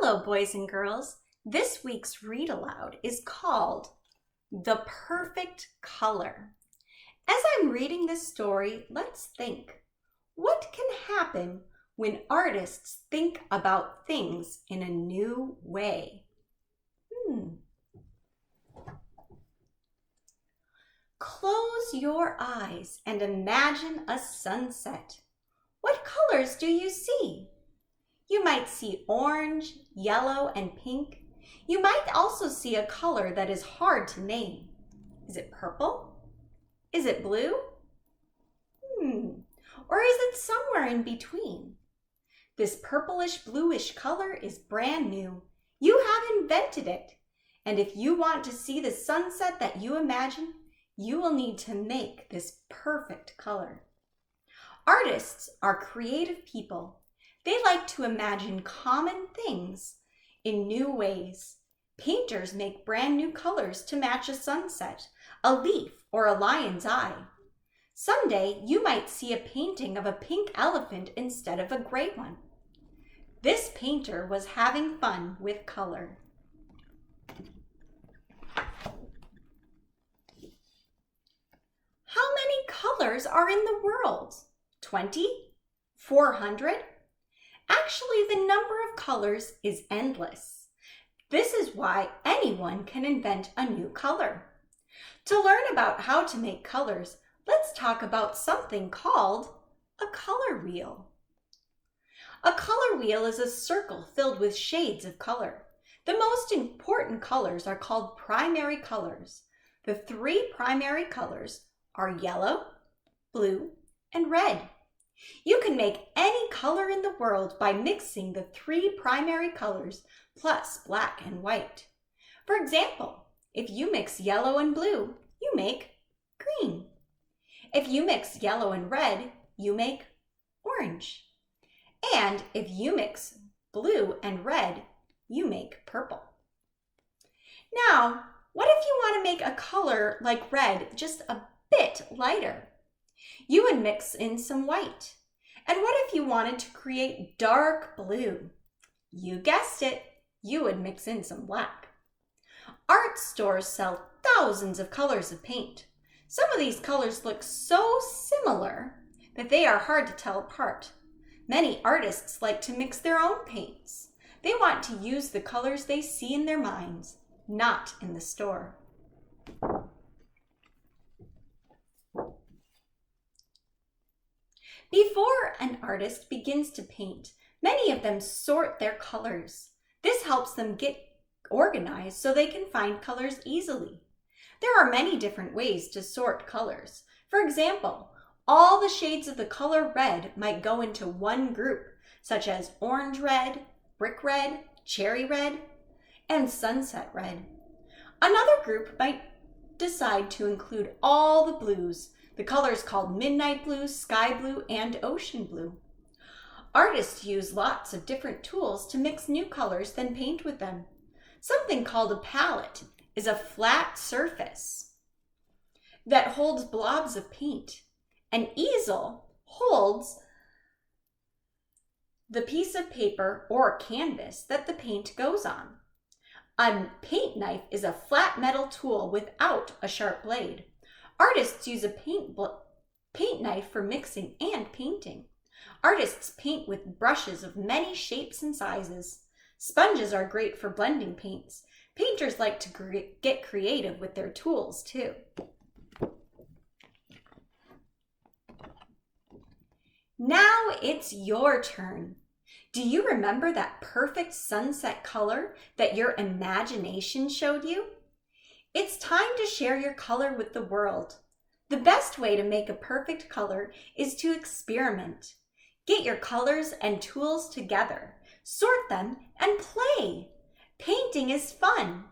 Hello, boys and girls. This week's read aloud is called The Perfect Color. As I'm reading this story, let's think. What can happen when artists think about things in a new way? Close your eyes and imagine a sunset. What colors do you see? You might see orange, yellow, and pink. You might also see a color that is hard to name. Is it purple? Is it blue? Or is it somewhere in between? This purplish bluish color is brand new. You have invented it. And if you want to see the sunset that you imagine, you will need to make this perfect color. Artists are creative people. They like to imagine common things in new ways. Painters make brand new colors to match a sunset, a leaf, or a lion's eye. Someday, you might see a painting of a pink elephant instead of a gray one. This painter was having fun with color. How many colors are in the world? 20? 400? Actually, the number of colors is endless. This is why anyone can invent a new color. To learn about how to make colors, let's talk about something called a color wheel. A color wheel is a circle filled with shades of color. The most important colors are called primary colors. The three primary colors are yellow, blue, and red. You can make any color in the world by mixing the three primary colors plus black and white. For example, if you mix yellow and blue, you make green. If you mix yellow and red, you make orange. And if you mix blue and red, you make purple. Now, what if you want to make a color like red just a bit lighter? You would mix in some white. And what if you wanted to create dark blue? You guessed it, you would mix in some black. Art stores sell thousands of colors of paint. Some of these colors look so similar that they are hard to tell apart. Many artists like to mix their own paints. They want to use the colors they see in their minds, not in the store. Before an artist begins to paint, many of them sort their colors. This helps them get organized so they can find colors easily. There are many different ways to sort colors. For example, all the shades of the color red might go into one group, such as orange red, brick red, cherry red, and sunset red. Another group might decide to include all the blues, the colors called midnight blue, sky blue, and ocean blue. Artists use lots of different tools to mix new colors, then paint with them. Something called a palette is a flat surface that holds blobs of paint. An easel holds the piece of paper or canvas that the paint goes on. A paint knife is a flat metal tool without a sharp blade. Artists use a paint knife for mixing and painting. Artists paint with brushes of many shapes and sizes. Sponges are great for blending paints. Painters like to get creative with their tools too. Now it's your turn. Do you remember that perfect sunset color that your imagination showed you? It's time to share your color with the world. The best way to make a perfect color is to experiment. Get your colors and tools together, sort them, and play. Painting is fun.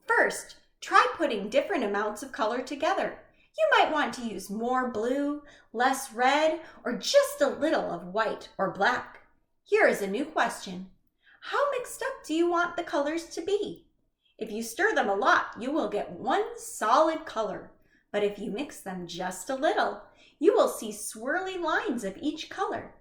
First, try putting different amounts of color together. You might want to use more blue, less red, or just a little of white or black. Here is a new question. How mixed up do you want the colors to be? If you stir them a lot, you will get one solid color. But if you mix them just a little, you will see swirly lines of each color.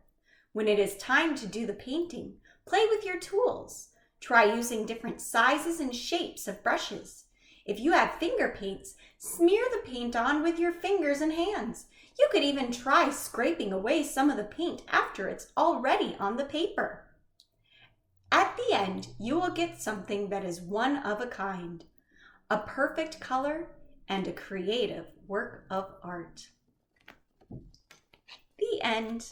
When it is time to do the painting, play with your tools. Try using different sizes and shapes of brushes. If you have finger paints, smear the paint on with your fingers and hands. You could even try scraping away some of the paint after it's already on the paper. At the end, you will get something that is one of a kind, a perfect color and a creative work of art. The end.